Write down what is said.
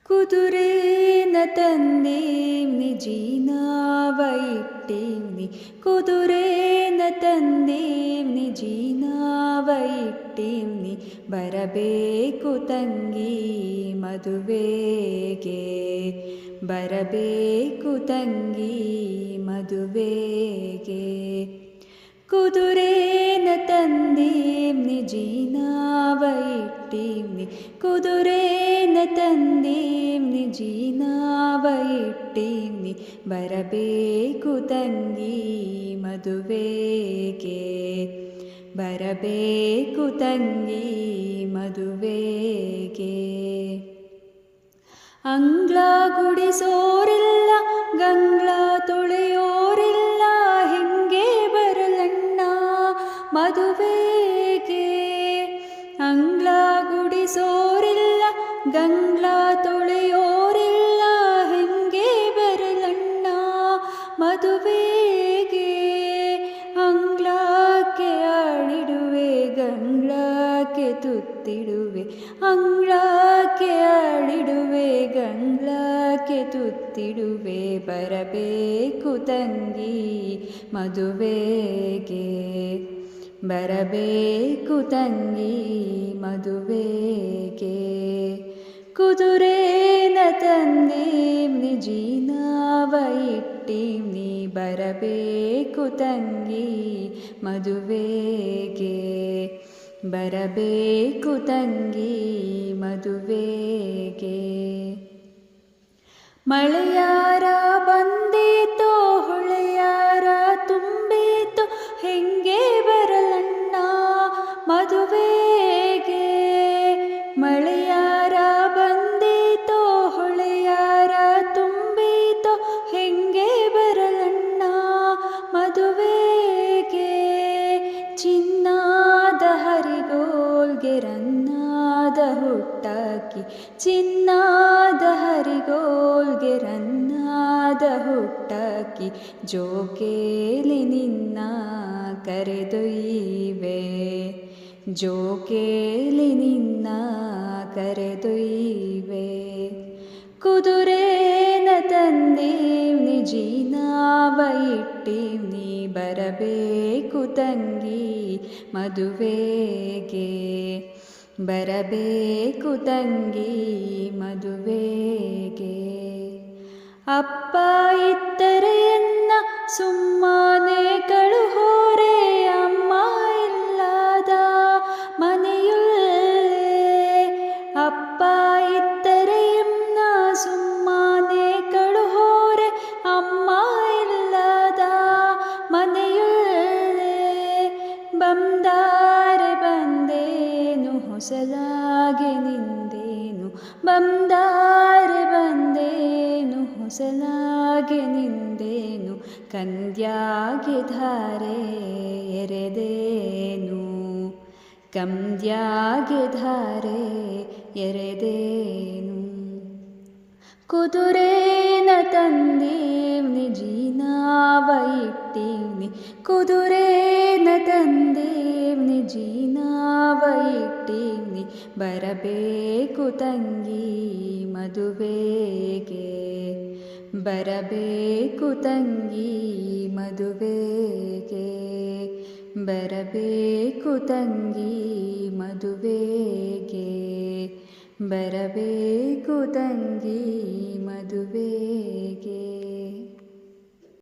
ಕುದುರೆನ ತಂದೇವ್ನಿ ಜೀನಾವ ಇಟ್ಟೇವ್ನಿ, ಕುದುರೆನ ತಂದೇವ್ನಿ ಜೀನಾವ ಇಟ್ಟೇವ್ನಿ. ಬರಬೇಕು ತಂಗಿ ಮದುವೆಗೆ, ಬರಬೇಕು ತಂಗಿ ಮದುವೆಗೆ. ಕುದುರೆನ ತಂದೇವ್ನಿ ಜೀನಾವ ಇಟ್ಟೇವ್ನಿ, ಕುದುರೆನ ತಂದೇವ್ನಿ ಜೀನಾವ ಇಟ್ಟೇವ್ನಿ. ಬರಬೇಕು ತಂಗಿ ಮದುವೆಗೆ, ಬರಬೇಕು ತಂಗಿ ಮದುವೆಗೆ. ಅಂಗ್ಳ ಗುಡಿಸೋರಿಲ್ಲ, ಗಂಗ್ಳ ತೊಳೆಯೋರಿಲ್ಲ, ಹೆಂಗೆ ಬರಲಣ್ಣ ಮದುವೆಗೆ. ಅಂಗ್ಳ ಗುಡಿಸೋರಿಲ್ಲ, ಗಂಗ್ಳ ತೊಳೆಯೋರಿಲ್ಲ, ಹೆಂಗೆ ಬರಲಣ್ಣ ಮದುವೆಗೆ. ಅಂಗ್ಳಕ್ಕೆ ಆಡಿಡುವೆ, ಗಂಗ್ಳಕ್ಕೆ ತುತ್ತಿಡುವೆ, ಅಂಗ್ಳಕ್ಕೆ ಆಡಿಡುವೆ, ಗಂಗ್ಳಕ್ಕೆ ತುತ್ತಿಡುವೆ. ಬರಬೇಕು ತಂಗಿ ಮದುವೆಗೆ, ಬರಬೇಕು ತಂಗಿ ಮದುವೆಗೆ. ಕುದುರೆನ ತಂದೇವ್ನಿ ಜೀನಾವ ಇಟ್ಟೇವ್ನಿ. ಬರಬೇಕು ತಂಗಿ ಮದುವೆಗೆ, ಬರಬೇಕು ತಂಗಿ ಮದುವೆಗೆ. ಮಳೆಯಾರ ಬಂದೀತೋ, ಹೊಳೆಯಾರ ತುಂಬೀತೋ, ಹೆಂಗೆ ಬರಲಣ್ಣ ಮದುವೆಗೆ. ಮಳೆಯಾರ ಬಂದೀತೋ, ಹೊಳೆಯಾರ ತುಂಬೀತೋ, ಹೆಂಗೆ ಬರಲಣ್ಣ ಮದುವೆಗೆ. ಚಿನ್ನಾದ ಹರಿಗೋಲ್ಗೆ ರನ್ನಾದ ಹುಟ್ಟಾಕಿ, ಚಿನ್ನಾದ ಹರಿಗೋಲ್ಗೆ ರನ್ನಾದ ಹುಟ್ಟಾಕಿ. ಜೋಕೇಲಿ ನಿನ್ನ ಕರೆದೊಯ್ಯುವೆ, ಜೋಕೇಲಿ ನಿನ್ನ ಕರೆದೊಯ್ಯುವೆ. ಕುದುರೆನ ತಂದೇವ್ನಿ ಜೀನಾವ ಇಟ್ಟೇವ್ನಿ. ಬರಬೇಕು ತಂಗಿ ಮದುವೆಗೆ, ಬರಬೇಕು ತಂಗಿ ಮದುವೆಗೆ. ಅಪ್ಪ ಇದ್ದರೆಯನ್ನ ಸುಮ್ಮನೆ ಕಳುಹೋರೆ, ಅಮ್ಮ ಇಲ್ಲದ ಮನೆಯುಳ್ಳೇ. ಅಪ್ಪ ಇದ್ದರೆಯನ್ನ ಸುಮ್ಮನೆ ಕಳುಹೋರೆ, ಅಮ್ಮ ಇಲ್ಲದ ಮನೆಯುಳ್ಳೇ. ಬಂದಾರೆ ಬಂದೇನು ಹೊಸಲಾಗೆ ನಿಂದೇನು, ಬಂದಾರೆ ಬಂದೇನು ಹೊಸಲಾಗೆ ನಿಂದೇನು. ಕಂದ್ಯಾಗೆ ಧಾರೆ ಎರೆದೇನು, ಕಂದ್ಯಾಗೆ ಧಾರೆ ಎರೆದೇನು. ಕುದುರೆನ ತಂದೇವ್ನಿ ಜೀನಾವ ಇಟ್ಟೇವ್ನಿ, ಕುದುರೆನ ತಂದೇವ್ನಿ ಜೀನಾವ ಇಟ್ಟೇವ್ನಿ. ಬರಬೇಕು ತಂಗಿ ಮದುವೆಗೆ, ಬರಬೇಕು ತಂಗಿ ಮದುವೆಗೆ, ಬರಬೇಕು ತಂಗಿ ಮದುವೆಗೆ, ಬರಬೇಕು ತಂಗಿ ಮದುವೆಗೆ.